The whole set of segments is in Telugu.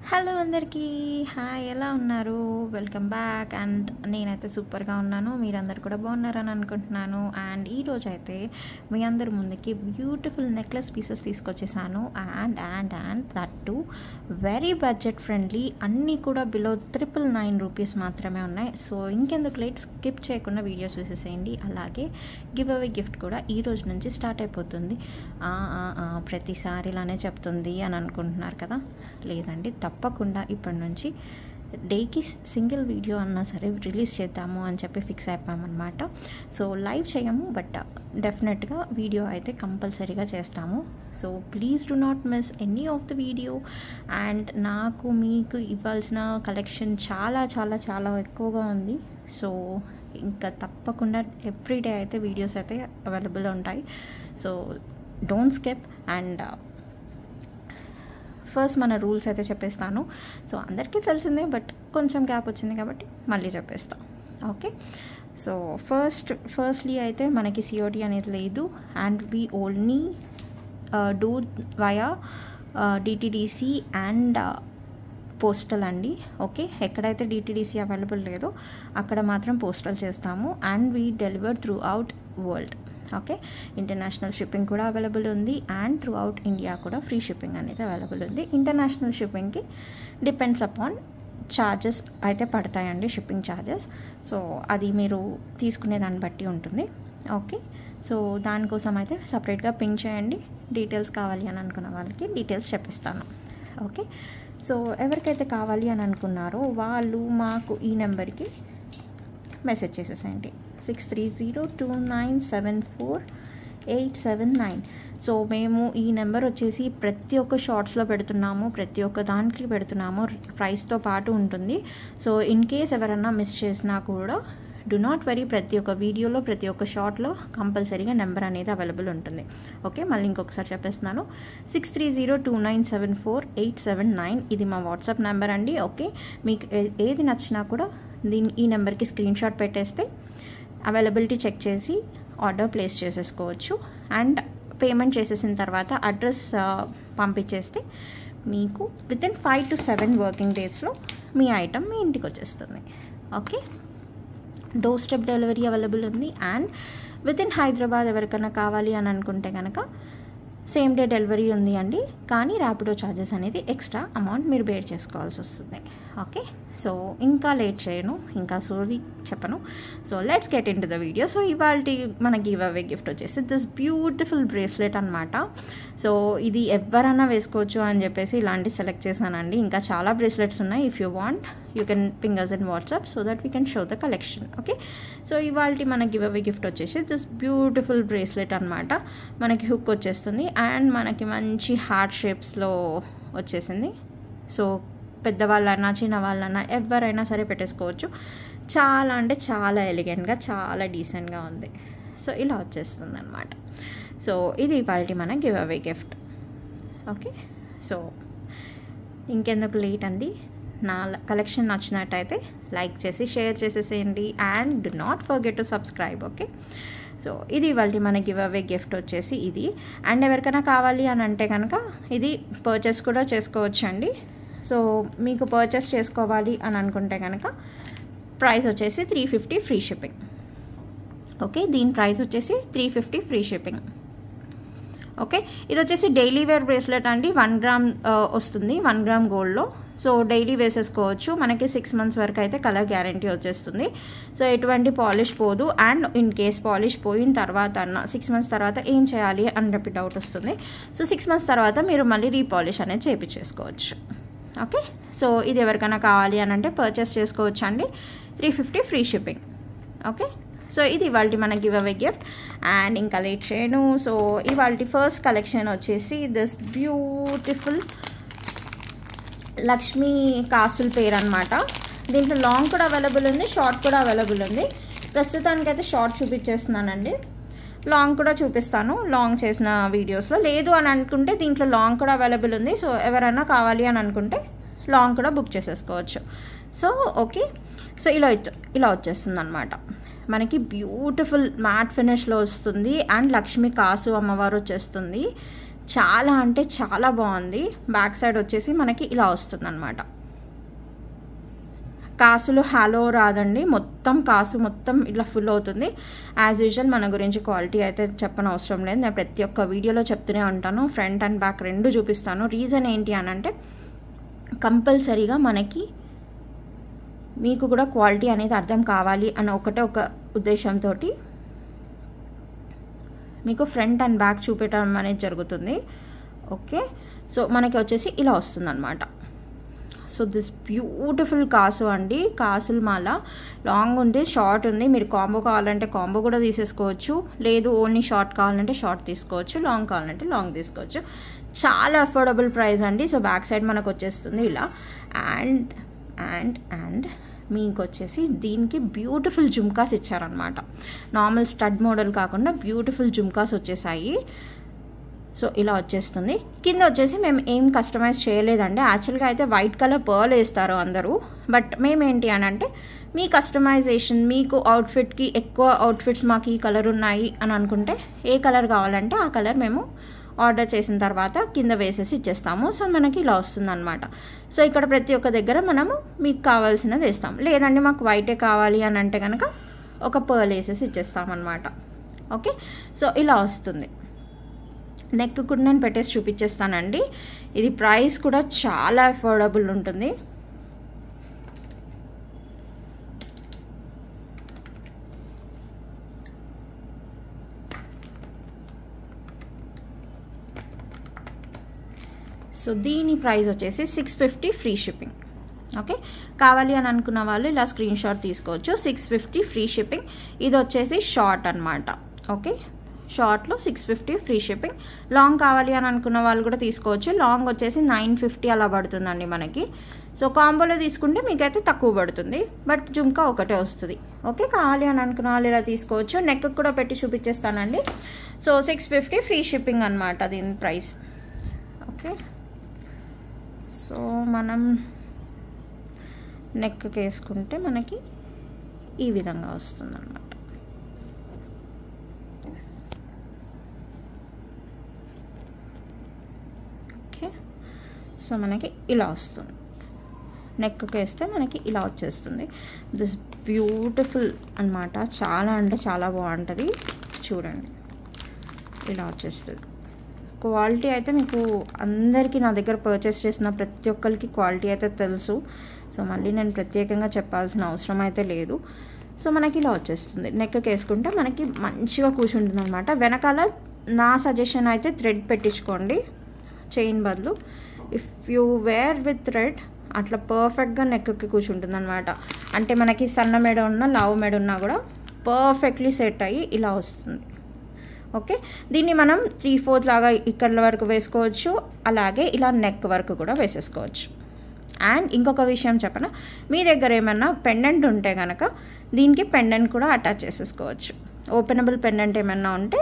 హలో అందరికీ హాయ్, ఎలా ఉన్నారు? Welcome back. అండ్ నేనైతే సూపర్గా ఉన్నాను, మీరందరు కూడా బాగున్నారని అనుకుంటున్నాను. అండ్ ఈరోజు అయితే మీ అందరి ముందుకి బ్యూటిఫుల్ నెక్లెస్ పీసెస్ తీసుకొచ్చేసాను. And that too very budget friendly, అన్నీ కూడా బిలో 999 రూపీస్ మాత్రమే ఉన్నాయి. సో ఇంకెందుకు లేట్, స్కిప్ చేయకుండా వీడియో చూసేసేయండి. అలాగే గివ్ అవే గిఫ్ట్ కూడా ఈ రోజు నుంచి స్టార్ట్ అయిపోతుంది. ప్రతిసారి ఇలానే చెప్తుంది అని అనుకుంటున్నారు కదా, లేదండి, తప్పకుండా ఇప్పటి నుంచి డేకి సింగిల్ వీడియో అన్నా సరే రిలీజ్ చేద్దాము అని చెప్పి ఫిక్స్ అయిపోయామన్నమాట. సో లైవ్ చేయము, బట్ డెఫినెట్గా వీడియో అయితే కంపల్సరీగా చేస్తాము. So please do not miss any of the video. And నాకు మీకు ఇవ్వాల్సిన కలెక్షన్ చాలా చాలా చాలా ఎక్కువగా ఉంది. సో ఇంకా తప్పకుండా ఎవ్రీడే అయితే వీడియోస్ అయితే అవైలబుల్ ఉంటాయి. So don't skip. And first మన రూల్స్ అయితే చెప్పేస్తాను. సో అందరికీ తెలిసిందే, బట్ కొంచెం గ్యాప్ వచ్చింది కాబట్టి మళ్ళీ చెప్పేస్తాం. ఓకే, సో ఫస్ట్లీ అయితే మనకి సిఓడి అనేది లేదు. And we only do via DTDC and postal అండి. ఓకే, ఎక్కడైతే డిటిడిసి అవైలబుల్ లేదో అక్కడ మాత్రం పోస్టల్ చేస్తాము. And we deliver through out world. Okay, international shipping కూడా అవైలబుల్ ఉంది. అండ్ త్రూ అవుట్ ఇండియా కూడా ఫ్రీ షిప్పింగ్ అనేది అవైలబుల్ ఉంది. ఇంటర్నేషనల్ షిప్పింగ్కి డిపెండ్స్ అపాన్ ఛార్జెస్ అయితే పడతాయండి, షిప్పింగ్ ఛార్జెస్. సో అది మీరు తీసుకునే దాన్ని బట్టి ఉంటుంది. ఓకే, సో దానికోసం అయితే సపరేట్గా పింక్ చేయండి. డీటెయిల్స్ కావాలి అని అనుకున్న వాళ్ళకి డీటెయిల్స్ చెప్పిస్తాను. ఓకే, సో ఎవరికైతే కావాలి అని అనుకున్నారో వాళ్ళు మాకు ఈ నెంబర్కి మెసేజ్ చేసేసేయండి, 6302974879. సో మేము ఈ నెంబర్ వచ్చేసి ప్రతి ఒక్క షార్ట్స్లో పెడుతున్నాము, ప్రతి ఒక్క దానికి పెడుతున్నాము, ప్రైస్తో పాటు ఉంటుంది. సో ఇన్ కేస్ ఎవరన్నా మిస్ చేసినా కూడా డు నాట్ వరీ, ప్రతి ఒక్క వీడియోలో ప్రతి ఒక్క షార్ట్లో కంపల్సరీగా నెంబర్ అనేది అవైలబుల్ ఉంటుంది. ఓకే, మళ్ళీ ఇంకొకసారి చెప్పేస్తున్నాను, 6302974879. ఇది మా వాట్సాప్ నెంబర్ అండి. ఓకే, మీకు ఏది నచ్చినా కూడా ఈ నెంబర్కి స్క్రీన్ షాట్ పెట్టేస్తే అవైలబిలిటీ చెక్ చేసి ఆర్డర్ ప్లేస్ చేసేసుకోవచ్చు. అండ్ పేమెంట్ చేసేసిన తర్వాత అడ్రస్ పంపించేస్తే మీకు వితిన్ 5 to 7 వర్కింగ్ డేస్లో మీ ఐటమ్ మీ ఇంటికి వచ్చేస్తుంది. Okay, door step delivery available ఉంది. అండ్ వితిన్ హైదరాబాద్ ఎవరికైనా కావాలి అని అనుకుంటే కనుక సేమ్ డే డెలివరీ ఉంది అండి. కానీ ర్యాపిడో ఛార్జెస్ అనేది ఎక్స్ట్రా అమౌంట్ మీరు బేర్ చేసుకోవాల్సి వస్తుంది. ఓకే, సో ఇంకా లేట్ చేయను, ఇంకా సోరీ చెప్పను. So let's get in to the video. So ఇవాళ మన గివ్ అవే గిఫ్ట్ వచ్చేసి దిస్ బ్యూటిఫుల్ బ్రేస్లెట్ అనమాట. సో ఇది ఎవరైనా వేసుకోవచ్చు అని చెప్పేసి ఇలాంటి సెలెక్ట్ చేశానండి. ఇంకా చాలా బ్రేస్లెట్స్ ఉన్నాయి. If you want you can ping us in WhatsApp so that we can show the collection. Okay, so ఇవాళ మన గివ్ అవే గిఫ్ట్ వచ్చేసి దిస్ బ్యూటిఫుల్ బ్రేస్లెట్ అనమాట. మనకి హుక్ వచ్చేస్తుంది అండ్ మనకి మంచి హార్ట్ షేప్స్లో వచ్చేసింది. సో పెద్దవాళ్ళైనా చిన్నవాళ్ళైనా ఎవరైనా సరే పెట్టేసుకోవచ్చు. చాలా అంటే చాలా ఎలిగెంట్గా, చాలా డీసెంట్గా ఉంది. సో ఇలా వచ్చేస్తుంది అనమాట. సో ఇది ఇవాళ మన give away gift. Okay, so ఇంకెందుకు లేట్ అండి, నా కలెక్షన్ నచ్చినట్టయితే లైక్ చేసి షేర్ చేసేసేయండి. And do not forget to subscribe. Okay, so ఇది ఇవాళ మన గివ్ అవే గిఫ్ట్ వచ్చేసి ఇది. అండ్ ఎవరికైనా కావాలి అని అంటే కనుక ఇది పర్చేస్ కూడా చేసుకోవచ్చు అండి. సో మీకు పర్చేస్ చేసుకోవాలి అని అనుకుంటే కనుక ప్రైస్ వచ్చేసి 350 ఫ్రీ షిప్పింగ్. ఓకే, దీని ప్రైస్ వచ్చేసి 350 ఫ్రీ షిప్పింగ్. ఓకే, ఇది వచ్చేసి డైలీ వేర్ బ్రేస్లెట్ అండి. 1 గ్రామ్ వస్తుంది, 1 గ్రామ్ గోల్డ్లో. సో డైలీ వేసేసుకోవచ్చు. మనకి 6 months వరకు అయితే కలర్ గ్యారంటీ వచ్చేస్తుంది. సో ఎటువంటి పాలిష్ పోదు. అండ్ ఇన్ కేస్ పాలిష్ పోయిన తర్వాత 6 months తర్వాత ఏం చేయాలి అని చెప్పి డౌట్ వస్తుంది. సో 6 months తర్వాత మీరు మళ్ళీ రీపాలిష్ అనేది చేయించేసుకోవచ్చు. ఓకే, సో ఇది ఎవరికైనా కావాలి అని అంటే పర్చేస్ చేసుకోవచ్చు అండి. 350 ఫ్రీ షిప్పింగ్. ఓకే, సో ఇది ఇవాళ మన గివ్ అవే గిఫ్ట్. అండ్ ఇంకా లేట్ చేయను. సో ఇవాళ ఫస్ట్ కలెక్షన్ వచ్చేసి దిస్ బ్యూటిఫుల్ లక్ష్మీ కాసుల పేరు అనమాట. దీంట్లో లాంగ్ కూడా అవైలబుల్ ఉంది, షార్ట్ కూడా అవైలబుల్ ఉంది. ప్రస్తుతానికైతే షార్ట్ చూపించేస్తున్నానండి, లాంగ్ కూడా చూపిస్తాను లాంగ్ చేసిన వీడియోస్లో. లేదు అని అనుకుంటే దీంట్లో లాంగ్ కూడా అవైలబుల్ ఉంది. సో ఎవరైనా కావాలి అని అనుకుంటే లాంగ్ కూడా బుక్ చేసేసుకోవచ్చు. సో ఓకే, సో ఇలా వచ్చేస్తుంది అనమాట. మనకి బ్యూటిఫుల్ మ్యాట్ ఫినిష్లో వస్తుంది. అండ్ లక్ష్మీ కాసు అమ్మవారు వచ్చేస్తుంది. చాలా అంటే చాలా బాగుంది. బ్యాక్ సైడ్ వచ్చేసి మనకి ఇలా వస్తుంది అనమాట. కాసులు హాలో రాదండి, మొత్తం కాసు మొత్తం ఇట్లా ఫుల్ అవుతుంది. యాజ్ యూజువల్ మన గురించి క్వాలిటీ అయితే చెప్పని అవసరం లేదు, నేను ప్రతి ఒక్క వీడియోలో చెప్తూనే ఉంటాను. ఫ్రంట్ అండ్ బ్యాక్ రెండు చూపిస్తాను. రీజన్ ఏంటి అని అంటే కంపల్సరీగా మనకి మీకు కూడా క్వాలిటీ అనేది అర్థం కావాలి అని ఒకటే ఒక ఉద్దేశంతో మీకు ఫ్రంట్ అండ్ బ్యాక్ చూపెట్టడం అనేది జరుగుతుంది. ఓకే, సో మనకి వచ్చేసి ఇలా వస్తుంది అనమాట. సో దిస్ బ్యూటిఫుల్ కాసు అండి, కాసుల మాల. లాంగ్ ఉంది, షార్ట్ ఉంది. మీరు కాంబో కావాలంటే కాంబో కూడా తీసేసుకోవచ్చు, లేదు ఓన్లీ షార్ట్ కావాలంటే షార్ట్ తీసుకోవచ్చు, లాంగ్ కావాలంటే లాంగ్ తీసుకోవచ్చు. చాలా అఫోర్డబుల్ ప్రైస్ అండి. సో బ్యాక్ సైడ్ మనకు వచ్చేస్తుంది ఇలా. అండ్ అండ్ అండ్ మీకు వచ్చేసి దీనికి బ్యూటిఫుల్ జుమ్కాస్ ఇచ్చారనమాట. నార్మల్ స్టడ్ మోడల్ కాకుండా బ్యూటిఫుల్ జుమ్కాస్ వచ్చేసాయి. సో ఇలా వచ్చేస్తుంది. కింద వచ్చేసి మేము ఏం కస్టమైజ్ చేయలేదండి. యాక్చువల్గా అయితే వైట్ కలర్ పర్ల్ వేస్తారు అందరూ, బట్ మేమేంటి అని అంటే మీ కస్టమైజేషన్, మీకు అవుట్ఫిట్కి ఎక్కువ అవుట్ఫిట్స్ మాకు ఈ కలర్ ఉన్నాయి అని అనుకుంటే ఏ కలర్ కావాలంటే ఆ కలర్ మేము ఆర్డర్ చేసిన తర్వాత కింద వేసేసి ఇచ్చేస్తాము. సో మనకి ఇలా వస్తుంది అనమాట. సో ఇక్కడ ప్రతి ఒక్క దగ్గర మనము మీకు కావాల్సినది వేస్తాం. లేదండి మాకు వైటే కావాలి అని అంటే కనుక ఒక పర్ల్ వేసేసి ఇచ్చేస్తామన్నమాట. ఓకే, సో ఇలా వస్తుంది. నెక్ కూడా నేను పెట్టేసి చూపించేస్తానండి. ఇది ప్రైస్ కూడా చాలా అఫోర్డబుల్ ఉంటుంది. సో దీని ప్రైస్ వచ్చేసి 650 ఫ్రీ షిప్పింగ్. ఓకే, కావాలి అని అనుకున్న వాళ్ళు ఇలా స్క్రీన్ షాట్ తీసుకోవచ్చు. 650 ఫ్రీ షిప్పింగ్. ఇది వచ్చేసి షార్ట్ అనమాట. ఓకే, షార్ట్లో 650 ఫ్రీ షిప్పింగ్. లాంగ్ కావాలి అని అనుకున్న వాళ్ళు కూడా తీసుకోవచ్చు. లాంగ్ వచ్చేసి 950 అలా పడుతుందండి మనకి. సో కాంబోలో తీసుకుంటే మీకైతే తక్కువ పడుతుంది, బట్ జుమ్కా ఒకటే వస్తుంది. ఓకే, కావాలి అని అనుకున్న వాళ్ళు ఇలా తీసుకోవచ్చు. నెక్ కూడా పెట్టి చూపించేస్తానండి. సో 650 ఫ్రీ షిప్పింగ్ అనమాట దీని ప్రైస్. ఓకే, సో మనం నెక్కి వేసుకుంటే మనకి ఈ విధంగా వస్తుంది అన్నమాట. ఓకే, సో మనకి ఇలా వస్తుంది. నెక్కి వేస్తే మనకి ఇలా వచ్చేస్తుంది. దిస్ బ్యూటిఫుల్ అన్నమాట. చాలా అంటే చాలా బాగుంటుంది. చూడండి, ఇలా వచ్చేస్తుంది. క్వాలిటీ అయితే మీకు అందరికీ నా దగ్గర పర్చేస్ చేసిన ప్రతి ఒక్కరికి క్వాలిటీ అయితే తెలుసు. సో మళ్ళీ నేను ప్రత్యేకంగా చెప్పాల్సిన అవసరం అయితే లేదు. సో మనకి ఇలా వచ్చేస్తుంది. నెక్కి వేసుకుంటే మనకి మంచిగా కూర్చుంటుంది అనమాట. వెనకాల నా సజెషన్ అయితే థ్రెడ్ పెట్టించుకోండి చైన్ బదులు. If you wear with thread అట్లా పర్ఫెక్ట్గా నెక్కి కూర్చుంటుంది అనమాట. అంటే మనకి సన్న మెడ ఉన్నా లావు మెడ ఉన్నా కూడా పర్ఫెక్ట్లీ సెట్ అయ్యి ఇలా వస్తుంది. ఓకే, దీన్ని మనం 3/4 లాగా ఇక్కడ వరకు వేసుకోవచ్చు, అలాగే ఇలా నెక్ వరకు కూడా వేసేసుకోవచ్చు. అండ్ ఇంకొక విషయం చెప్పనా, మీ దగ్గర ఏమన్నా పెండెంట్ ఉంటే కనుక దీనికి పెండెంట్ కూడా అటాచ్ చేసేసుకోవచ్చు. ఓపెనబుల్ పెండెంట్ ఏమన్నా ఉంటే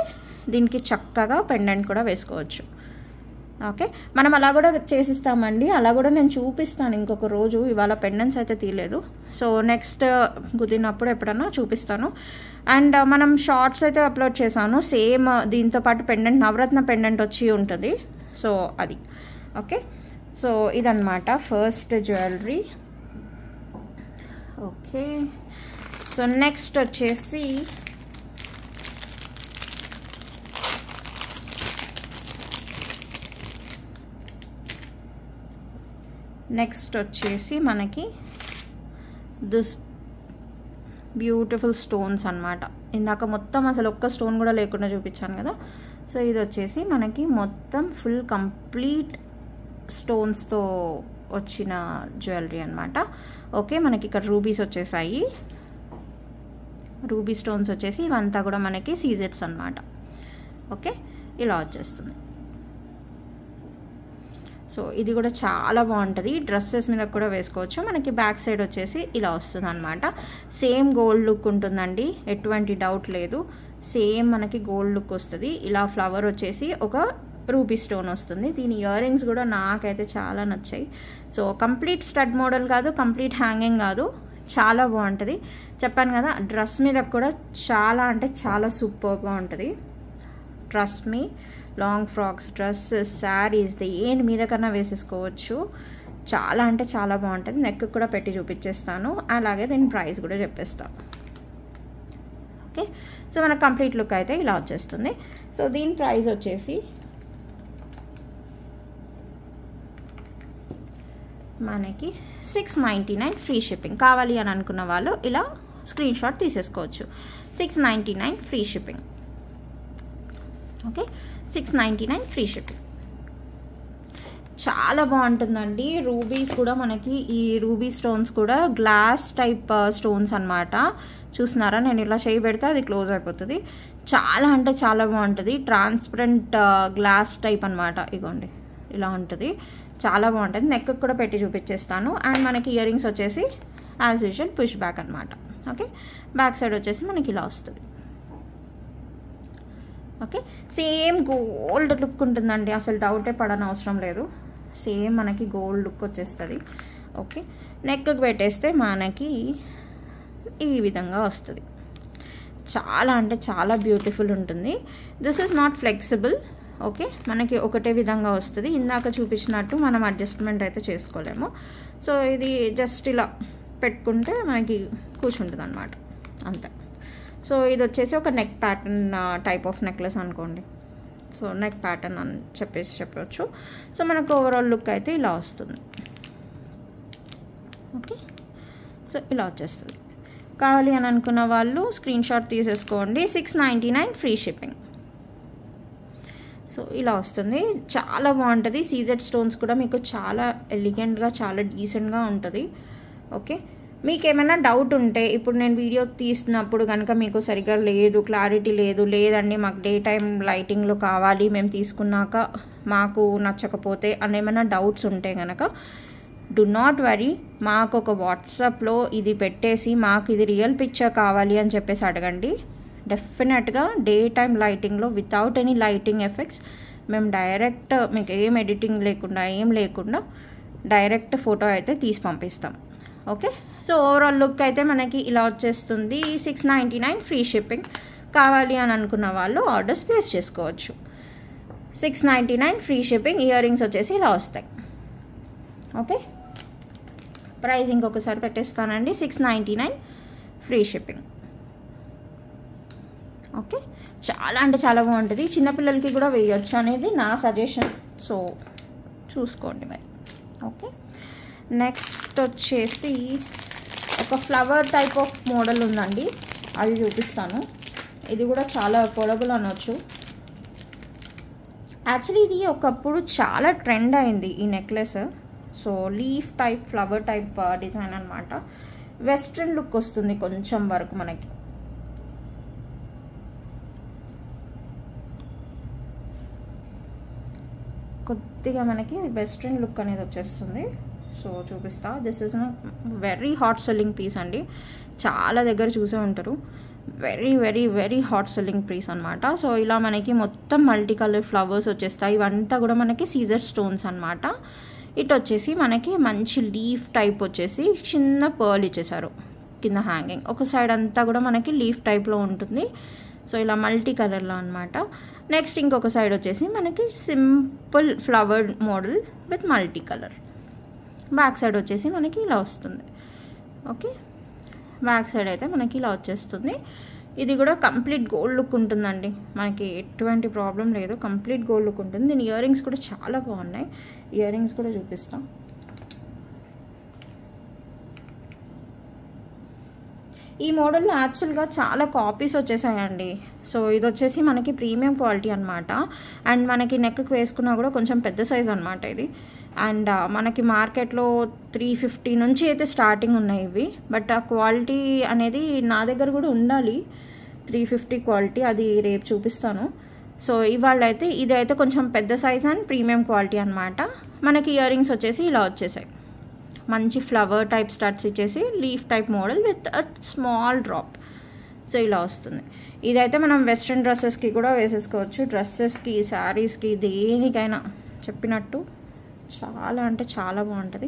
దీనికి చక్కగా పెండెంట్ కూడా వేసుకోవచ్చు. ఓకే, మనం అలా కూడా చేసిస్తామండి. అలా కూడా నేను చూపిస్తాను ఇంకొక రోజు. ఇవాళ పెండెంట్స్ అయితే తీయలేదు. సో నెక్స్ట్ కుదిరినప్పుడు ఎప్పుడన్నా చూపిస్తాను. అండ్ మనం షార్ట్స్ అయితే అప్లోడ్ చేశాను సేమ్ దీంతో పాటు పెండెంట్, నవరత్న పెండెంట్ వచ్చి ఉంటుంది. సో అది ఓకే. సో ఇదన్నమాట first jewellery. Okay, so next వచ్చేసి మనకి దిస్ బ్యూటిఫుల్ స్టోన్స్ అన్నమాట. ఇందాక మొత్తం అసలు ఒక్క స్టోన్ కూడా లేకుండా చూపించాను కదా. సో ఇది వచ్చేసి మనకి మొత్తం ఫుల్ కంప్లీట్ స్టోన్స్తో వచ్చిన జ్యువెలరీ అన్నమాట. ఓకే, మనకి ఇక్కడ రూబీస్ వచ్చేసాయి. రూబీ స్టోన్స్ వచ్చేసి ఇవంతా కూడా మనకి సీజెట్స్ అన్నమాట. ఓకే, ఇలా వచ్చేస్తుంది. సో ఇది కూడా చాలా బాగుంటుంది. డ్రెస్సెస్ మీద కూడా వేసుకోవచ్చు. మనకి బ్యాక్ సైడ్ వచ్చేసి ఇలా వస్తుంది అనమాట. సేమ్ గోల్డ్ లుక్ ఉంటుందండి, ఎటువంటి డౌట్ లేదు. సేమ్ మనకి గోల్డ్ లుక్ వస్తుంది. ఇలా ఫ్లవర్ వచ్చేసి ఒక రూబీ స్టోన్ వస్తుంది. దీని ఇయర్ రింగ్స్ కూడా నాకైతే చాలా నచ్చాయి. సో కంప్లీట్ స్టడ్ మోడల్ కాదు, కంప్లీట్ హ్యాంగింగ్ కాదు, చాలా బాగుంటుంది. చెప్పాను కదా, డ్రెస్ మీద కూడా చాలా అంటే చాలా సూపర్గా ఉంటుంది. Trust me, long frocks, dresses, saris దేని మీద కన్నా వేసేసుకోవచ్చు. చాలా అంటే చాలా బాగుంటుంది. నెక్ కూడా పెట్టి చూపించేస్తాను, అలాగే దీని ప్రైస్ కూడా చెప్పేస్తాను. ఓకే, సో మన కంప్లీట్ లుక్ అయితే ఇలా వచ్చేస్తుంది. సో దీని ప్రైస్ వచ్చేసి మనకి 699 ఫ్రీ షిప్పింగ్. కావాలి అని అనుకున్న వాళ్ళు ఇలా స్క్రీన్ షాట్ తీసేసుకోవచ్చు. 699 free shipping. Okay, 699 free shipping. చాలా బాగుంటుందండి. రూబీస్ కూడా మనకి ఈ రూబీ స్టోన్స్ కూడా గ్లాస్ టైప్ స్టోన్స్ అనమాట. చూస్తున్నారా, నేను ఇలా చేయి పెడితే అది క్లోజ్ అయిపోతుంది. చాలా అంటే చాలా బాగుంటుంది. ట్రాన్స్పరెంట్ గ్లాస్ టైప్ అనమాట. ఇగోండి ఇలా ఉంటుంది, చాలా బాగుంటుంది. నెక్ కూడా పెట్టి చూపించేస్తాను. అండ్ మనకి ఇయర్ రింగ్స్ వచ్చేసి యాజ్ యూజువల్ పుష్ బ్యాక్ అనమాట. ఓకే, బ్యాక్ సైడ్ వచ్చేసి మనకి ఇలా వస్తుంది. ఓకే, సేమ్ గోల్డ్ లుక్ ఉంటుందండి, అసలు డౌటే పడని అవసరం లేదు. సేమ్ మనకి గోల్డ్ లుక్ వచ్చేస్తుంది. ఓకే, నెక్కి పెట్టేస్తే మనకి ఈ విధంగా వస్తుంది. చాలా అంటే చాలా బ్యూటిఫుల్ ఉంటుంది. This is not flexible. Okay, మనకి ఒకటే విధంగా వస్తుంది. ఇందాక చూపించినట్టు మనం అడ్జస్ట్మెంట్ అయితే చేసుకోలేము. సో ఇది జస్ట్ ఇలా పెట్టుకుంటే మనకి కూర్చుంటుంది అనమాట, అంతే. సో ఇది వచ్చేసి ఒక neck pattern type of necklace అనుకోండి. సో నెక్ ప్యాటర్న్ అని చెప్పవచ్చు. సో మనకు ఓవరాల్ లుక్ అయితే ఇలా వస్తుంది. ఓకే, సో ఇలా వచ్చేస్తుంది. కావాలి అని అనుకున్న వాళ్ళు స్క్రీన్ షాట్ తీసేసుకోండి. 699 ఫ్రీ షిప్పింగ్. సో ఇలా వస్తుంది, చాలా బాగుంటుంది. సీజెడ్ స్టోన్స్ కూడా మీకు చాలా ఎలిగెంట్గా, చాలా డీసెంట్గా ఉంటుంది. ఓకే, మీకు ఏమైనా డౌట్ ఉంటే, ఇప్పుడు నేను వీడియో తీస్తున్నప్పుడు కనుక మీకు సరిగ్గా లేదు, క్లారిటీ లేదండి మాకు డే టైం లైటింగ్లో కావాలి, మేము తీసుకున్నాక మాకు నచ్చకపోతే అని ఏమైనా డౌట్స్ ఉంటే కనుక డు నాట్ వరీ, మాకు ఒక వాట్సాప్లో ఇది పెట్టేసి మాకు ఇది రియల్ పిక్చర్ కావాలి అని చెప్పేసి అడగండి. డెఫినెట్గా డే టైం లైటింగ్లో వితౌట్ ఎనీ లైటింగ్ ఎఫెక్ట్స్ మేము డైరెక్ట్ మీకు ఏం ఎడిటింగ్ లేకుండా ఏం లేకుండా డైరెక్ట్ ఫోటో అయితే తీసి పంపిస్తాం. ఓకే, సో ఓవరాల్ లుక్ అయితే మనకి ఇలా వచ్చేస్తుంది. 699 ఫ్రీ షిప్పింగ్. కావాలి అని అనుకున్న వాళ్ళు ఆర్డర్స్ ప్లేస్ చేసుకోవచ్చు. 699 ఫ్రీ షిప్పింగ్. ఇయర్ రింగ్స్ వచ్చేసి ఇలా వస్తాయి. ఓకే, ప్రైస్ ఇంకొకసారి పెట్టేస్తానండి. 699 ఫ్రీ షిప్పింగ్. ఓకే, చాలా అంటే చాలా బాగుంటుంది. చిన్నపిల్లలకి కూడా వేయచ్చు అనేది నా సజెషన్. సో చూసుకోండి మరి. ఓకే, నెక్స్ట్ వచ్చేసి ఒక ఫ్లవర్ టైప్ ఆఫ్ మోడల్ ఉందండి, అది చూపిస్తాను. ఇది కూడా చాలా అఫోర్డబుల్ అనొచ్చు. యాక్చువల్లీ ఇది ఒకప్పుడు చాలా ట్రెండ్ అయింది ఈ necklace. So leaf type, flower type design అనమాట. వెస్ట్రన్ లుక్ వస్తుంది కొంచెం వరకు మనకి. కొద్దిగా మనకి వెస్ట్రన్ లుక్ అనేది వచ్చేస్తుంది. సో చూపిస్తా. This is very hot selling piece అండి, చాలా దగ్గర చూసే ఉంటారు. Very very very hot selling piece అనమాట. సో ఇలా మనకి మొత్తం మల్టీ కలర్ ఫ్లవర్స్ వచ్చేస్తాయి. ఇవంతా కూడా మనకి సీజర్ స్టోన్స్ అనమాట. ఇటు వచ్చేసి మనకి మంచి లీఫ్ టైప్ వచ్చేసి చిన్న పర్ల్ ఇచ్చేసారు కింద హ్యాంగింగ్. ఒక సైడ్ అంతా కూడా మనకి లీఫ్ టైప్లో ఉంటుంది. సో ఇలా మల్టీ కలర్లో అనమాట. నెక్స్ట్ ఇంకొక సైడ్ వచ్చేసి మనకి simple flower model with multi colour. Back side వచ్చేసి మనకి ఇలా వస్తుంది. ఓకే, బ్యాక్ సైడ్ అయితే మనకి ఇలా వచ్చేస్తుంది. ఇది కూడా కంప్లీట్ గోల్డ్ లుక్ ఉంటుందండి, మనకి ఎటువంటి ప్రాబ్లం లేదు. కంప్లీట్ గోల్డ్ లుక్ ఉంటుంది. దీని ఇయర్ రింగ్స్ కూడా చాలా బాగున్నాయి. ఇయర్ రింగ్స్ కూడా చూపిస్తాం. ఈ మోడల్లో యాక్చువల్గా చాలా కాపీస్ వచ్చేసాయండి. సో ఇది వచ్చేసి మనకి ప్రీమియం క్వాలిటీ అనమాట. అండ్ మనకి నెక్కి వేసుకున్నా కూడా కొంచెం పెద్ద సైజ్ అనమాట ఇది. అండ్ మనకి మార్కెట్లో 350 నుంచి అయితే స్టార్టింగ్ ఉన్నాయి ఇవి. బట్ ఆ క్వాలిటీ అనేది నా దగ్గర కూడా ఉండాలి, 350 క్వాలిటీ, అది రేపు చూపిస్తాను. సో ఇవాళ అయితే ఇది అయితే కొంచెం పెద్ద సైజ్ అండ్ ప్రీమియం క్వాలిటీ అనమాట. మనకి ఇయర్ రింగ్స్ వచ్చేసి ఇలా వచ్చేసాయి. మంచి ఫ్లవర్ టైప్ స్టడ్స్ ఇచ్చేసి leaf type model with a small drop. So ఇలా వస్తుంది. ఇదైతే మనం వెస్ట్రన్ డ్రెస్సెస్కి కూడా వేసేసుకోవచ్చు. డ్రెస్సెస్కి, శారీస్కి, దేనికైనా చెప్పినట్టు చాలా అంటే చాలా బాగుంటుంది.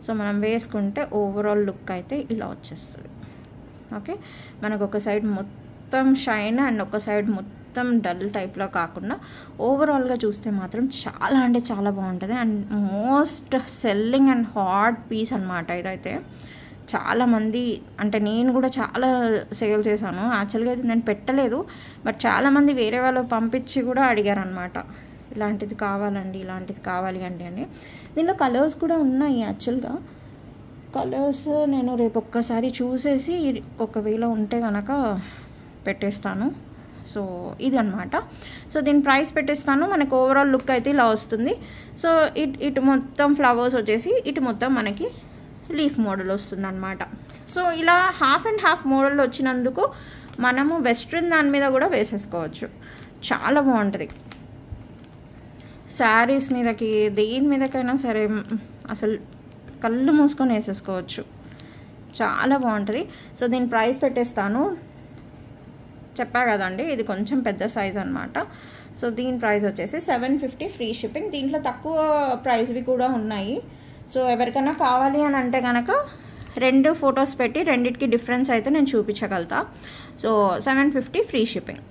సో మనం వేసుకుంటే ఓవరాల్ లుక్ అయితే ఇలా వచ్చేస్తుంది. ఓకే, మనకు ఒక సైడ్ మొత్తం షైన్ అండ్ ఒక సైడ్ మొత్తం మొత్తం డల్ టైప్లో కాకుండా ఓవరాల్గా చూస్తే మాత్రం చాలా అంటే చాలా బాగుంటుంది. And most selling and hot piece అనమాట ఇదైతే. చాలామంది అంటే నేను కూడా చాలా సేల్ చేశాను. యాక్చువల్గా అయితే నేను పెట్టలేదు, బట్ చాలామంది వేరే వాళ్ళు పంపించి కూడా అడిగారు అనమాట, ఇలాంటిది కావాలండి, ఇలాంటిది కావాలి అండి అని. దీనిలో కలర్స్ కూడా ఉన్నాయి. యాక్చువల్గా కలర్స్ నేను రేపు ఒక్కసారి చూసేసి ఒకవేళ ఉంటే కనుక పెట్టేస్తాను. సో ఇది అనమాట. సో దీని ప్రైస్ పెట్టేస్తాను. మనకు ఓవరాల్ లుక్ అయితే ఇలా వస్తుంది. సో ఇటు మొత్తం ఫ్లవర్స్ వచ్చేసి ఇటు మొత్తం మనకి లీఫ్ మోడల్ వస్తుంది అనమాట. సో ఇలా హాఫ్ అండ్ హాఫ్ మోడల్ వచ్చినందుకు మనము వెస్ట్రన్ దాని మీద కూడా వేసేసుకోవచ్చు. చాలా బాగుంటుంది. శారీస్ మీదకి దేని మీదకైనా సరే అసలు కళ్ళు మూసుకొని వేసేసుకోవచ్చు. చాలా బాగుంటుంది. సో దీని ప్రైస్ పెట్టేస్తాను. చెప్పా కదండి ఇది కొంచెం పెద్ద సైజ్ అనమాట. సో దీని ప్రైస్ వచ్చేసి 750 ఫ్రీ షిప్పింగ్. దీంట్లో తక్కువ ప్రైస్వి కూడా ఉన్నాయి. సో ఎవరికైనా కావాలి అని అంటే కనుక 2 ఫొటోస్ పెట్టి రెండిటికి డిఫరెన్స్ అయితే నేను చూపించగలుగుతా. So 750 free shipping.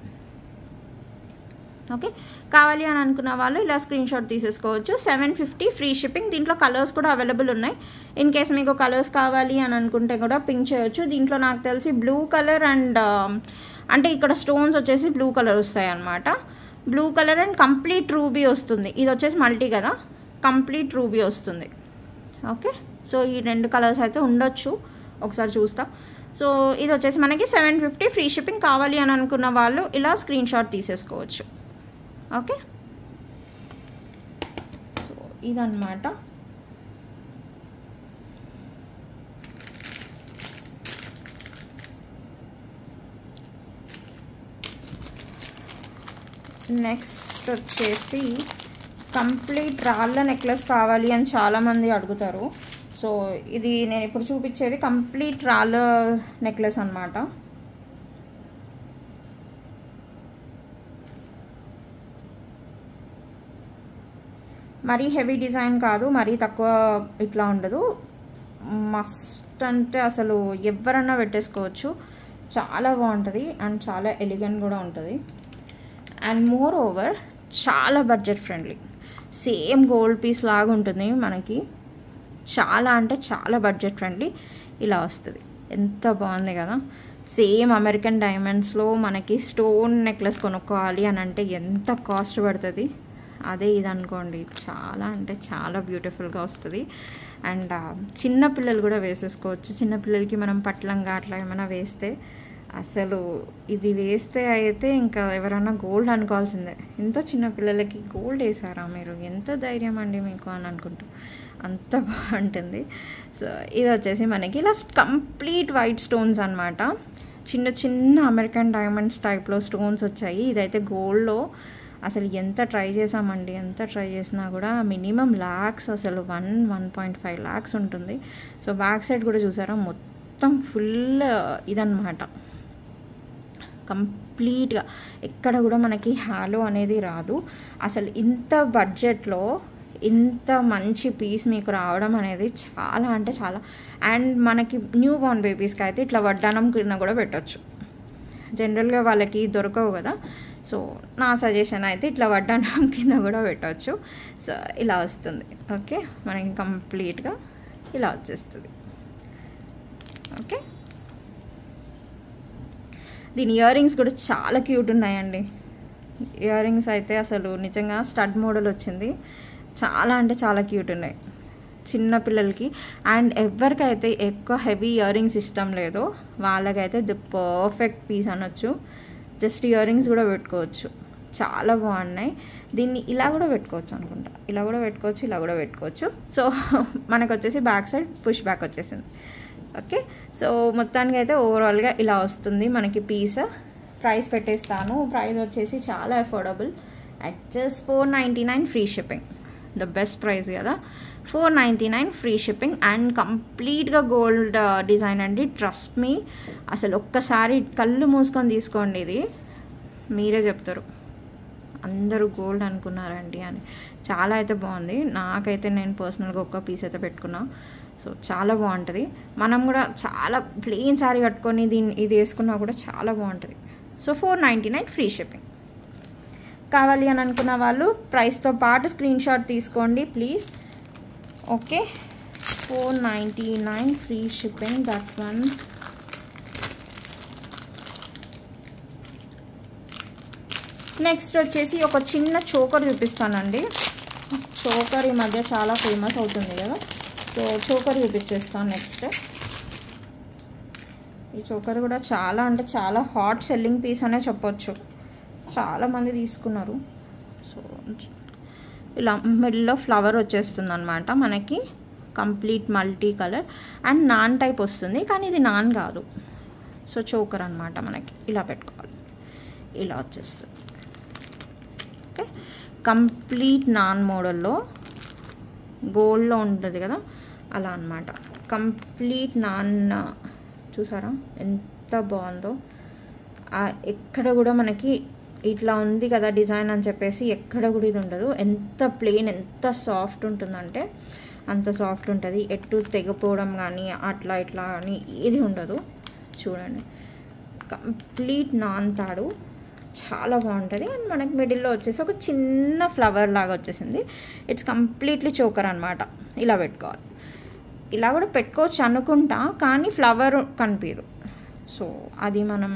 ఓకే, కావాలి అని అనుకున్న వాళ్ళు ఇలా స్క్రీన్ షాట్ తీసేసుకోవచ్చు. 750 ఫ్రీ షిప్పింగ్. దీంట్లో కలర్స్ కూడా అవైలబుల్ ఉన్నాయి. ఇన్ కేస్ మీకు కలర్స్ కావాలి అని అనుకుంటే కూడా పింక్ చేయొచ్చు. దీంట్లో నాకు తెలిసి బ్లూ కలర్ అండ్ అంటే ఇక్కడ స్టోన్స్ వచ్చేసి బ్లూ కలర్ వస్తాయి అన్నమాట. Blue colour and complete ruby వస్తుంది. ఇది వచ్చేసి మల్టీ కదా, కంప్లీట్ రూబీ వస్తుంది. ఓకే, సో ఈ 2 కలర్స్ అయితే ఉండొచ్చు, ఒకసారి చూస్తాం. సో ఇది వచ్చేసి మనకి 750 ఫ్రీ షిప్పింగ్. కావాలి అని అనుకున్న వాళ్ళు ఇలా స్క్రీన్ షాట్ తీసేసుకోవచ్చు. ఓకే, సో ఇదన్నమాట. నెక్స్ట్ వచ్చేసి కంప్లీట్ రాళ్ళ నెక్లెస్ కావాలి అని చాలామంది అడుగుతారు. సో ఇది నేను ఇప్పుడు చూపించేది కంప్లీట్ రాళ్ళ నెక్లెస్ అన్నమాట. మరీ హెవీ డిజైన్ కాదు, మరీ తక్కువ ఇట్లా ఉండదు. మస్ట్ అంటే అసలు ఎవరన్నా పెట్టేసుకోవచ్చు. చాలా బాగుంటుంది అండ్ చాలా ఎలిగెంట్ కూడా ఉంటుంది. అండ్ మోర్ ఓవర్ చాలా budget friendly. Same gold piece లాగా ఉంటుంది మనకి. చాలా అంటే చాలా బడ్జెట్ ఫ్రెండ్లీ ఇలా వస్తుంది. ఎంత బాగుంది కదా. సేమ్ అమెరికన్ డైమండ్స్లో మనకి స్టోన్ నెక్లెస్ కొనుక్కోవాలి అని అంటే ఎంత కాస్ట్ పడుతుంది, అదే ఇది అనుకోండి. చాలా అంటే చాలా బ్యూటిఫుల్గా వస్తుంది. అండ్ చిన్నపిల్లలు కూడా వేసేసుకోవచ్చు. చిన్నపిల్లలకి మనం పట్లంగా అట్లా ఏమైనా వేస్తే అసలు ఇది వేస్తే అయితే ఇంకా ఎవరైనా గోల్డ్ అనుకోవాల్సిందే. ఇంత చిన్నపిల్లలకి గోల్డ్ వేసారా మీరు, ఎంత ధైర్యం అండి మీకు అని అనుకుంటాం. అంత బాగుంటుంది. సో ఇది వచ్చేసి మనకి ఇలా కంప్లీట్ వైట్ స్టోన్స్ అనమాట. చిన్న చిన్న అమెరికన్ డైమండ్స్ టైప్లో స్టోన్స్ వచ్చాయి. ఇదైతే గోల్డ్లో అసలు ఎంత ట్రై చేసామండి, ఎంత ట్రై చేసినా కూడా మినిమం లాక్స్, అసలు 1.5 lakhs ఉంటుంది. సో బ్యాక్ సైడ్ కూడా చూసారా మొత్తం ఫుల్ ఇదన్నమాట. కంప్లీట్గా ఎక్కడ కూడా మనకి హాలో అనేది రాదు. అసలు ఇంత బడ్జెట్లో ఇంత మంచి పీస్ మీకు రావడం అనేది చాలా అంటే చాలా. అండ్ మనకి న్యూ బోర్న్ బేబీస్కి అయితే ఇట్లా వడ్డానం కింద కూడా పెట్టచ్చు. జనరల్గా వాళ్ళకి దొరకవు కదా. సో నా సజెషన్ అయితే ఇట్లా వడ్డానం కింద కూడా పెట్టవచ్చు. సో ఇలా వస్తుంది. ఓకే, మనకి కంప్లీట్గా ఇలా వచ్చేస్తుంది. ఓకే, దీని ఇయర్ రింగ్స్ కూడా చాలా క్యూట్ ఉన్నాయండి. ఇయర్ రింగ్స్ అయితే అసలు నిజంగా స్టడ్ మోడల్ వచ్చింది. చాలా అంటే చాలా క్యూట్ ఉన్నాయి చిన్నపిల్లలకి. అండ్ ఎవరికైతే ఎక్కువ హెవీ ఇయర్ రింగ్స్ ఇష్టం లేదో వాళ్ళకైతే ది పర్ఫెక్ట్ పీస్ అనొచ్చు. జస్ట్ ఇయర్ రింగ్స్ కూడా పెట్టుకోవచ్చు. చాలా బాగున్నాయి. దీన్ని ఇలా కూడా పెట్టుకోవచ్చు అనుకుంటా. ఇలా కూడా పెట్టుకోవచ్చు, ఇలా కూడా పెట్టుకోవచ్చు. సో మనకు వచ్చేసి బ్యాక్ సైడ్ పుష్ బ్యాక్ వచ్చేసింది. ఓకే, సో మొత్తానికి అయితే ఓవరాల్గా ఇలా వస్తుంది మనకి పీస్. ప్రైస్ పెట్టేస్తాను. ప్రైస్ వచ్చేసి చాలా affordable at just 499 free shipping. The best price కదా, 499 ఫ్రీ షిప్పింగ్. అండ్ కంప్లీట్గా గోల్డ్ డిజైన్ అండి. ట్రస్ట్ మీ, అసలు ఒక్కసారి కళ్ళు మూసుకొని తీసుకోండి. ఇది మీరే చెప్తారు అందరూ గోల్డ్ అనుకున్నారండి అని. చాలా అయితే బాగుంది. నాకైతే నేను పర్సనల్గా ఒక్క పీస్ అయితే పెట్టుకున్నా. సో చాలా బాగుంటుంది. మనం కూడా చాలా ప్లెయిన్ శారీ కట్టుకొని ఇది వేసుకున్నా కూడా చాలా బాగుంటుంది. So 499 free shipping. కావాలి అని అనుకున్న వాళ్ళు ప్రైస్తో పాటు స్క్రీన్ షాట్ తీసుకోండి please. Okay, 499 free shipping, that one. Next వచ్చేసి ఒక చిన్న చోకర్ చూపిస్తానండి. చోకర్ ఈ మధ్య చాలా ఫేమస్ అవుతుంది కదా, సో చోకర్ చూపించేస్తాను నెక్స్ట్. ఈ చోకర్ కూడా చాలా అంటే చాలా హాట్ సెల్లింగ్ పీస్ అనే చెప్పొచ్చు, చాలామంది తీసుకున్నారు. సో ఇలా మిడిల్లో ఫ్లవర్ వచ్చేస్తుంది అనమాట మనకి, complete multi colour and non type వస్తుంది, కానీ ఇది నాన్ కాదు. సో చోకర్ అనమాట మనకి, ఇలా పెట్టుకోవాలి, ఇలా వచ్చేస్తుంది. ఓకే, కంప్లీట్ నాన్ మోడల్లో గోల్డ్లో ఉంటుంది కదా అలా అనమాట. కంప్లీట్ నాన్ చూసారా ఎంత బాగుందో. ఎక్కడ కూడా మనకి ఇట్లా ఉంది కదా డిజైన్ అని చెప్పేసి ఎక్కడ కూడా ఇది ఉండదు. ఎంత ప్లెయిన్, ఎంత సాఫ్ట్ ఉంటుందంటే అంత సాఫ్ట్ ఉంటుంది. ఎటు తెగపోవడం కానీ అట్లా ఇట్లా కానీ ఏది ఉండదు. చూడండి, కంప్లీట్ నాన్ తాడు, చాలా బాగుంటుంది. అండ్ మనకి మిడిల్లో వచ్చేసి ఒక చిన్న ఫ్లవర్ లాగా వచ్చేసింది. ఇట్స్ కంప్లీట్లీ చోకర్ అనమాట. ఇలా పెట్టుకోవాలి, ఇలా కూడా పెట్టుకోవచ్చు అనుకుంటా, కానీ ఫ్లవర్ కనిపించదు. సో అది మనం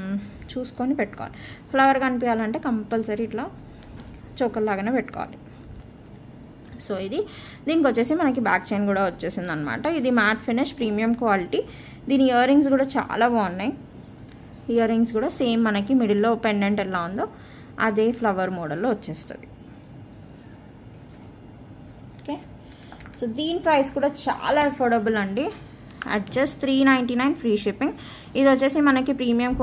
చూసుకొని పెట్టుకోవాలి. ఫ్లవర్ కనిపించాలంటే కంపల్సరీ ఇట్లా చోకర్ లాగానే పెట్టుకోవాలి. సో ఇది దీనికి వచ్చేసి మనకి బ్యాక్ చైన్ కూడా వచ్చేసింది అనమాట. ఇది మ్యాట్ ఫినిష్ ప్రీమియం క్వాలిటీ. దీని ఇయర్ రింగ్స్ కూడా చాలా బాగున్నాయి. ఇయర్ రింగ్స్ కూడా సేమ్ మనకి మిడిల్లో పెండెంట్ ఎలా ఉందో అదే ఫ్లవర్ మోడల్లో వచ్చేస్తుంది. ఓకే, సో దీని ప్రైస్ కూడా చాలా అఫోర్డబుల్ అండి, అట్ జస్ట్ 399 ఫ్రీ షిప్పింగ్. ఇది వచ్చేసి మనకి ప్రీమియం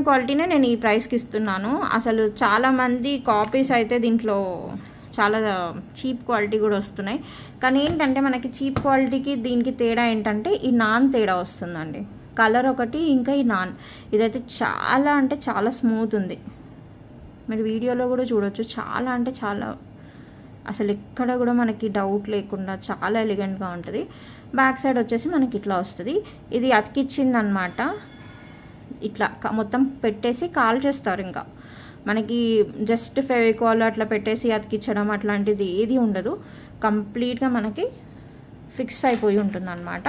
క్వాలిటీనే నేను ఈ ప్రైస్కి ఇస్తున్నాను. అసలు చాలామంది కాపీస్ అయితే దీంట్లో చాలా చీప్ క్వాలిటీ కూడా వస్తున్నాయి, కానీ ఏంటంటే మనకి చీప్ క్వాలిటీకి దీనికి తేడా ఏంటంటే ఈ నాన్ తేడా వస్తుందండి. కలర్ ఒకటి, ఇంకా ఈ నాన్ ఇదైతే చాలా అంటే చాలా స్మూత్ ఉంది. మీరు వీడియోలో కూడా చూడొచ్చు, చాలా అంటే చాలా అసలు ఎక్కడ కూడా మనకి డౌట్ లేకుండా చాలా ఎలిగెంట్గా ఉంటుంది. బ్యాక్ సైడ్ వచ్చేసి మనకి ఇట్లా వస్తుంది. ఇది అతికిచ్చింది అనమాట. ఇట్లా మొత్తం పెట్టేసి కాల్ చేస్తారు. ఇంకా మనకి జస్ట్ ఫెవికాల్ అట్లా పెట్టేసి అతికిచ్చడం అట్లాంటిది ఏది ఉండదు. కంప్లీట్గా మనకి ఫిక్స్ అయిపోయి ఉంటుంది అనమాట.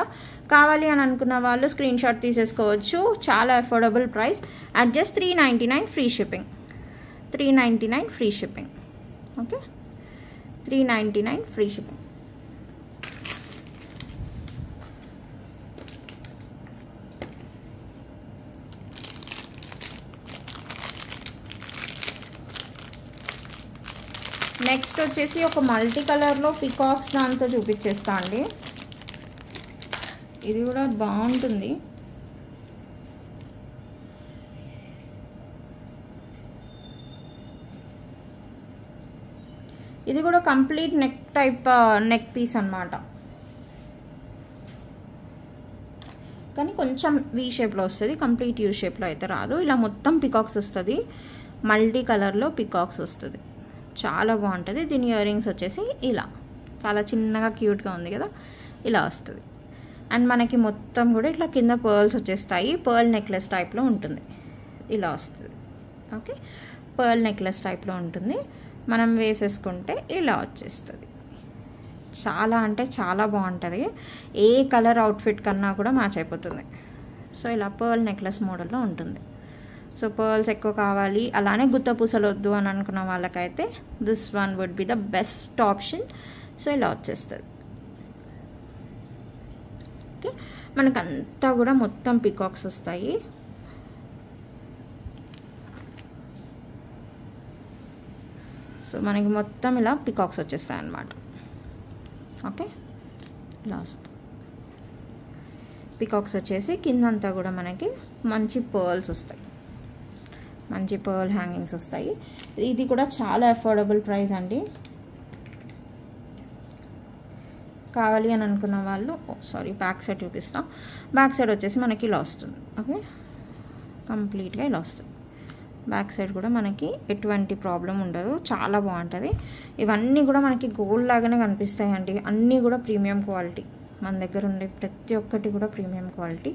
కావాలి అని అనుకున్న వాళ్ళు స్క్రీన్ షాట్ తీసేసుకోవచ్చు. చాలా affordable price, at just 399 free shipping. 399 free shipping. Okay, 399 free shipping. Next వచ్చేసి ఒక మల్టీ కలర్లో పికాక్స్ దాంతో చూపించేస్తా అండి. ఇది కూడా బాగుంటుంది. ఇది కూడా complete neck type neck piece అన్నమాట, కానీ కొంచెం వీ షేప్లో వస్తుంది, కంప్లీట్ యూ షేప్లో అయితే రాదు. ఇలా మొత్తం పికాక్స్ వస్తుంది, మల్టీ కలర్లో పికాక్స్ వస్తుంది, చాలా బాగుంటుంది. దీని ఇయర్ రింగ్స్ వచ్చేసి ఇలా చాలా చిన్నగా క్యూట్గా ఉంది కదా, ఇలా వస్తుంది. అండ్ మనకి మొత్తం కూడా ఇట్లా కింద పర్ల్స్ వచ్చేస్తాయి. పర్ల్ నెక్లెస్ టైప్లో ఉంటుంది, ఇలా వస్తుంది. ఓకే, పర్ల్ నెక్లెస్ టైప్లో ఉంటుంది. మనం వేసేసుకుంటే ఇలా వచ్చేస్తుంది. చాలా అంటే చాలా బాగుంటుంది. ఏ కలర్ అవుట్ఫిట్ కన్నా కూడా మ్యాచ్ అయిపోతుంది. సో ఇలా పర్ల్ నెక్లెస్ మోడల్లో ఉంటుంది. సో పర్ల్స్ ఎక్కువ కావాలి, అలానే గుత్త పూసలు వద్దు అని అనుకున్న వాళ్ళకైతే this one would be the best option. So ఇలా వచ్చేస్తుంది. ఓకే, మనకంతా కూడా మొత్తం పికాక్స్ వస్తాయి. సో మనకి మొత్తం ఇలా పికాక్స్ వచ్చేస్తాయి అన్నమాట. ఓకే, ఇలా వస్తుంది. పికాక్స్ వచ్చేసి కిందంతా కూడా మనకి మంచి పర్ల్స్ వస్తాయి, మంచి పర్ల్ హ్యాంగింగ్స్ వస్తాయి. ఇది కూడా చాలా అఫోర్డబుల్ ప్రైస్ అండి. కావాలి అని అనుకున్న వాళ్ళు బ్యాక్ సైడ్ చూపిస్తాం. బ్యాక్ సైడ్ వచ్చేసి మనకి ఇలా వస్తుంది. ఓకే, కంప్లీట్గా ఇలా వస్తుంది. బ్యాక్ సైడ్ కూడా మనకి ఎటువంటి ప్రాబ్లం ఉండదు, చాలా బాగుంటుంది. ఇవన్నీ కూడా మనకి గోల్డ్ లాగానే కనిపిస్తాయండి. అన్నీ కూడా ప్రీమియం క్వాలిటీ, మన దగ్గర ఉండే ప్రతి ఒక్కటి కూడా premium quality.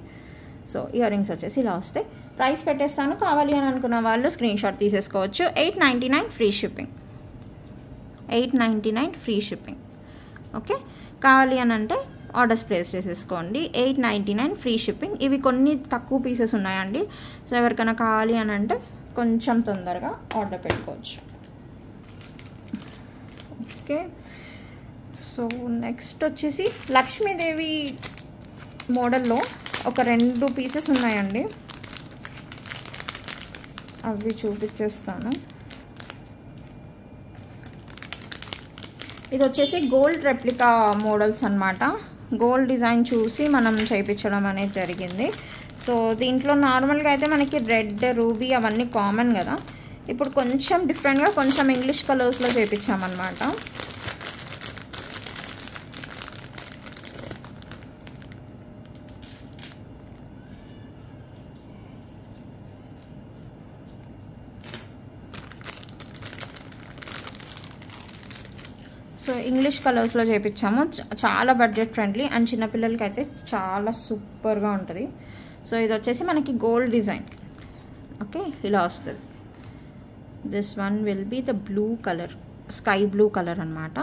So ear rings వచ్చేసి ఇలా వస్తాయి. ప్రైస్ పెట్టేస్తాను, కావాలి అని అనుకున్న వాళ్ళు స్క్రీన్ షాట్ తీసేసుకోవచ్చు. 899 free shipping, 899 free shipping. Okay, కావాలి అని అంటే ఆర్డర్స్ ప్లేస్ చేసేసుకోండి. 899 ఫ్రీ షిప్పింగ్. ఇవి కొన్ని తక్కువ పీసెస్ ఉన్నాయండి. సో ఎవరికైనా కావాలి అని అంటే కొంచెం తొందరగా ఆర్డర్ పెట్టుకోవచ్చు. ఓకే, సో నెక్స్ట్ వచ్చేసి లక్ష్మీదేవి మోడల్లో ఒక 2 పీసెస్ ఉన్నాయండి, అవి చూపించేస్తాను. ఇది వచ్చేసి గోల్డ్ రెప్లికా మోడల్స్ అన్నమాట. గోల్డ్ డిజైన్ చూసి మనం చేయించడం అనేది జరిగింది. సో దీంట్లో నార్మల్గా అయితే మనకి రెడ్, రూబీ అవన్నీ కామన్ కదా. ఇప్పుడు కొంచెం డిఫరెంట్గా కొంచెం ఇంగ్లీష్ కలర్స్లో చేయించామన్నమాట. సో ఇంగ్లీష్ కలర్స్లో చేయించాము. చాలా బడ్జెట్ ఫ్రెండ్లీ అండ్ చిన్నపిల్లలకి అయితే చాలా సూపర్గా ఉంటుంది. సో ఇది వచ్చేసి మనకి గోల్డ్ డిజైన్. ఓకే, ఇలా వస్తుంది. This one will be the blue colour, sky blue colour అనమాట.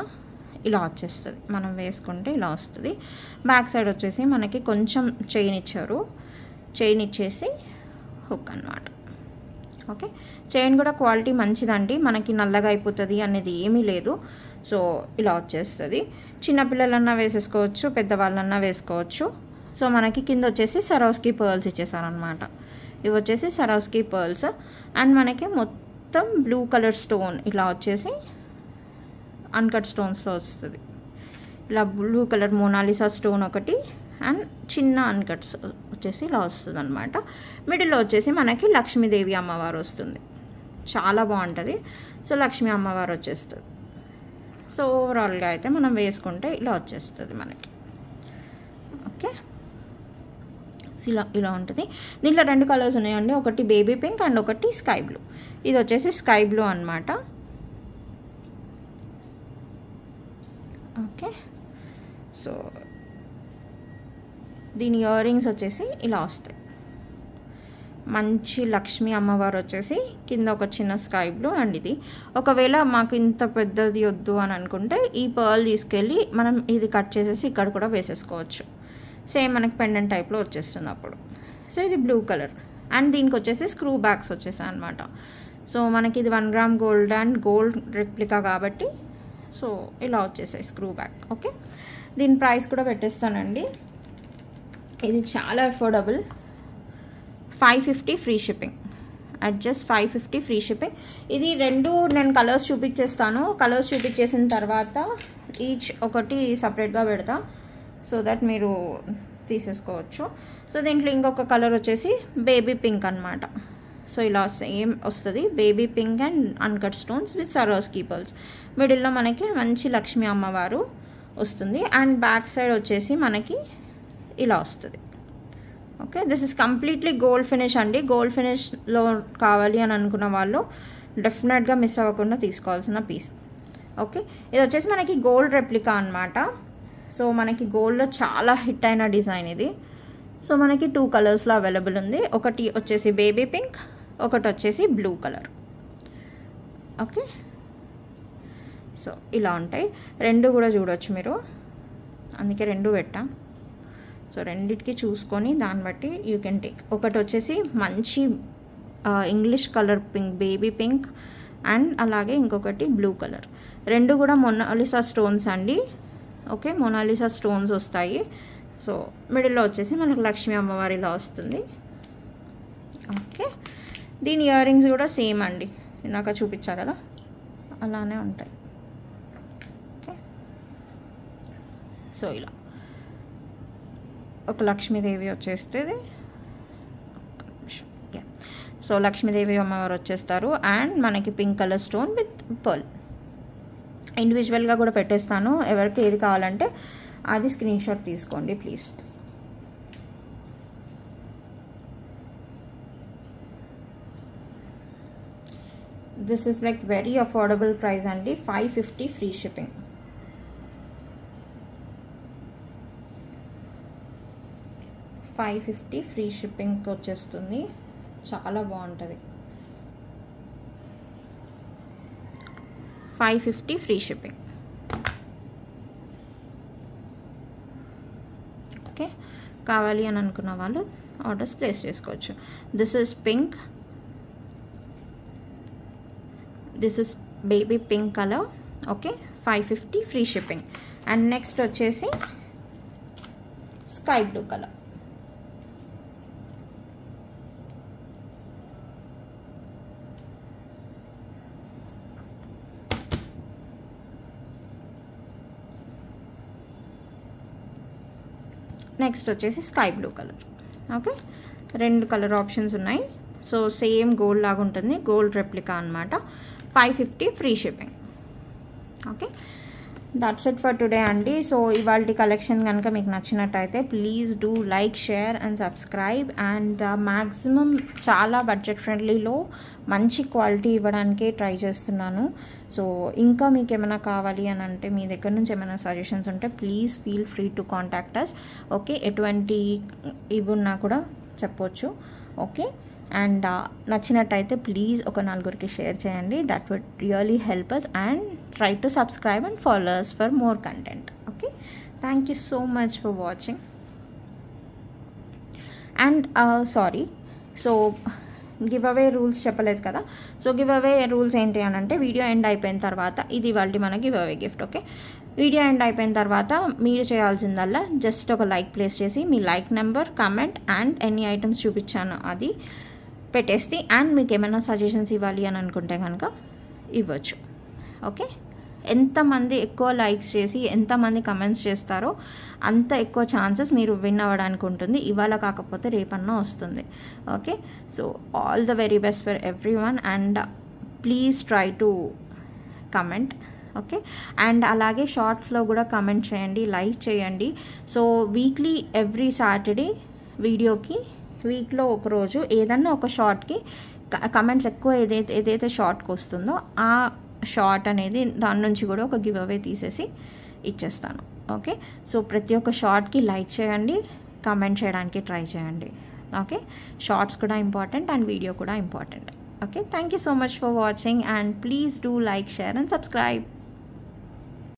ఇలా వచ్చేస్తుంది, మనం వేసుకుంటే ఇలా వస్తుంది. బ్యాక్ సైడ్ వచ్చేసి మనకి కొంచెం చైన్ ఇచ్చారు, చైన్ ఇచ్చేసి హుక్ అనమాట. ఓకే, చైన్ కూడా క్వాలిటీ మంచిదండి, మనకి నల్లగా అయిపోతుంది అనేది ఏమీ లేదు. సో ఇలా వచ్చేస్తుంది. చిన్నపిల్లలన్నా వేసేసుకోవచ్చు, పెద్దవాళ్ళన్నా వేసుకోవచ్చు. సో మనకి కింద వచ్చేసి సరోస్కి పర్ల్స్ ఇచ్చేసారనమాట. ఇవి వచ్చేసి సరోస్కి పర్ల్స్ అండ్ మనకి మొత్తం బ్లూ కలర్ స్టోన్ ఇలా వచ్చేసి అన్కట్ స్టోన్స్లో వస్తుంది. ఇలా బ్లూ కలర్ మోనాలిసా స్టోన్ ఒకటి అండ్ చిన్న అన్కట్స్ వచ్చేసి ఇలా వస్తుంది అనమాట. మిడిల్లో వచ్చేసి మనకి లక్ష్మీదేవి అమ్మవారు వస్తుంది, చాలా బాగుంటుంది. సో లక్ష్మీ అమ్మవారు వచ్చేస్తుంది. సో ఓవరాల్గా అయితే మనం వేసుకుంటే ఇలా వచ్చేస్తుంది మనకి. ఓకే, ఇలా ఉంటుంది. దీంట్లో 2 కలర్స్ ఉన్నాయండి, ఒకటి బేబీ పింక్ అండ్ ఒకటి స్కై బ్లూ. ఇది వచ్చేసి స్కై బ్లూ అనమాట. ఓకే, సో దీని ఇయర్ రింగ్స్ వచ్చేసి ఇలా వస్తాయి. మంచి లక్ష్మీ అమ్మవారు వచ్చేసి కింద ఒక చిన్న స్కై బ్లూ అండ్ ఇది. ఒకవేళ మాకు ఇంత పెద్దది వద్దు అని అనుకుంటే ఈ పర్ల్ తీసుకెళ్ళి మనం ఇది కట్ చేసేసి ఇక్కడ కూడా వేసేసుకోవచ్చు. సేమ్ మనకి పెండెంట్ టైప్లో వచ్చేస్తుంది అప్పుడు. సో ఇది బ్లూ కలర్ అండ్ దీనికి వచ్చేసి స్క్రూ బ్యాగ్స్ వచ్చేసాయి అనమాట. సో మనకి ఇది 1 gram gold and gold replica కాబట్టి సో ఇలా వచ్చేసాయి స్క్రూ బ్యాగ్. ఓకే, దీని ప్రైస్ కూడా పెట్టేస్తానండి. ఇది చాలా affordable, 550 free shipping, at just 550 free shipping. ఇది 2 నేను కలర్స్ చూపించేస్తాను. కలర్స్ చూపించేసిన తర్వాత ఈచ్ ఒకటి సపరేట్గా పెడతా, సో దట్ మీరు తీసేసుకోవచ్చు. సో దీంట్లో ఇంకొక కలర్ వచ్చేసి బేబీ పింక్ అనమాట. సో ఇలా సేమ్ వస్తుంది, baby pink and uncut stones with సరోస్కి pearls. మిడిల్లో మనకి మంచి లక్ష్మీ అమ్మవారు వస్తుంది అండ్ బ్యాక్ సైడ్ వచ్చేసి మనకి ఇలా వస్తుంది. Okay, this is completely gold finish అండి. గోల్డ్ ఫినిష్లో కావాలి అని అనుకున్న వాళ్ళు డెఫినెట్గా మిస్ అవ్వకుండా తీసుకోవాల్సిన పీస్. ఓకే, ఇది వచ్చేసి మనకి గోల్డ్ రెప్లికా అనమాట. సో మనకి గోల్డ్లో చాలా హిట్ అయిన డిజైన్ ఇది. సో మనకి 2 కలర్స్లో అవైలబుల్ ఉంది. ఒకటి వచ్చేసి బేబీ పింక్, ఒకటి వచ్చేసి బ్లూ కలర్. ఓకే, సో ఇలా ఉంటాయి. 2 కూడా చూడవచ్చు మీరు, అందుకే 2 పెట్టా. సో రెండిటికి చూసుకొని దాన్ని బట్టి యూ కెన్ టేక్. ఒకటి వచ్చేసి మంచి English colour pink, baby pink and అలాగే ఇంకొకటి బ్లూ కలర్. 2 కూడా మొనాలిసా స్టోన్స్ అండి. ఓకే, మొనాలిసా స్టోన్స్ వస్తాయి. సో మిడిల్లో వచ్చేసి మనకు లక్ష్మీ అమ్మవారి ఇలా వస్తుంది. ఓకే, దీని ఇయర్ రింగ్స్ కూడా సేమ్ అండి, ఇందాక చూపించా కదా అలానే ఉంటాయి. ఓకే, సో ఇలా ఒక లక్ష్మీదేవి వచ్చేస్తుంది. సో లక్ష్మీదేవి అమ్మవారు వచ్చేస్తారు అండ్ మనకి pink colour stone with pearl. ఇండివిజువల్గా కూడా పెట్టేస్తాను, ఎవరికి ఏది కావాలంటే అది స్క్రీన్ షాట్ తీసుకోండి please. This is like very affordable price అండి, 550 ఫ్రీ షిప్పింగ్. 550 ఫ్రీ షిప్పింగ్కి వచ్చేస్తుంది. చాలా బాగుంటుంది. 550 ఫ్రీ షిప్పింగ్. ఓకే, కావాలి అని అనుకున్న వాళ్ళు ఆర్డర్స్ ప్లేస్ చేసుకోవచ్చు. This is pink, this is baby pink colour. Okay, 550 free shipping. And next వచ్చేసి స్కై బ్లూ కలర్. నెక్స్ట్ వచ్చేసి sky blue colour. Okay, 2 colour options ఉన్నాయి. సో సేమ్ గోల్డ్ లాగా ఉంటుంది, గోల్డ్ రెప్లికా అనమాట. 550 free shipping. Okay, that's it for today అండి. సో ఇవాళ కలెక్షన్ కనుక మీకు నచ్చినట్టయితే please do like, share and subscribe. And maximum చాలా బడ్జెట్ ఫ్రెండ్లీలో మంచి క్వాలిటీ ఇవ్వడానికే ట్రై చేస్తున్నాను. సో ఇంకా మీకు ఏమైనా కావాలి అని అంటే, మీ దగ్గర నుంచి ఏమైనా సజెషన్స్ ఉంటే please feel free to contact us. Okay, ఎటువంటి ఇవి ఉన్నా కూడా చెప్పొచ్చు. ఓకే, అండ్ నచ్చినట్టయితే ప్లీజ్ ఒక 4కి షేర్ చేయండి. That would really help us. And try to subscribe and follow us for more content. Okay, thank you so much for watching. And sorry, so give away rules చెప్పలేదు కదా. సో గివ్ అవే రూల్స్ ఏంటి అని అంటే, వీడియో ఎండ్ అయిపోయిన తర్వాత, ఇది వాళ్ళకి మన give away gift. Okay, video end అయిపోయిన తర్వాత మీరు చేయాల్సిందల్లా జస్ట్ ఒక లైక్ ప్లేస్ చేసి, మీ లైక్ నెంబర్, కమెంట్ అండ్ ఎన్ని ఐటమ్స్ చూపించాను అది పెట్టేసి, అండ్ మీకు ఏమైనా సజెషన్స్ ఇవ్వాలి అని అనుకుంటే కనుక ఇవ్వచ్చు. ఓకే, ఎంతమంది ఎక్కువ లైక్స్ చేసి ఎంతమంది కమెంట్స్ చేస్తారో అంత ఎక్కువ ఛాన్సెస్ మీరు విన్ అవ్వడానికి ఉంటుంది. ఇవాళ కాకపోతే రేపన్నా వస్తుంది. Okay, so all the very best for every one. And please try to comment. Okay, and అలాగే షార్ట్స్లో కూడా కమెంట్ చేయండి, లైక్ చేయండి. సో వీక్లీ ఎవ్రీ సాటర్డే వీడియోకి, వీక్లో ఒకరోజు ఏదన్నా ఒక షార్ట్కి కమెంట్స్ ఎక్కువ ఏదైతే షార్ట్కి వస్తుందో ఆ షార్ట్ అనేది దాని నుంచి కూడా ఒక గివ్ అవే తీసేసి ఇచ్చేస్తాను. ఓకే, సో ప్రతి ఒక్క షార్ట్కి లైక్ చేయండి, కమెంట్ చేయడానికి ట్రై చేయండి. ఓకే, షార్ట్స్ కూడా ఇంపార్టెంట్ అండ్ వీడియో కూడా important. Okay, thank you so much for watching and please do like, share and subscribe.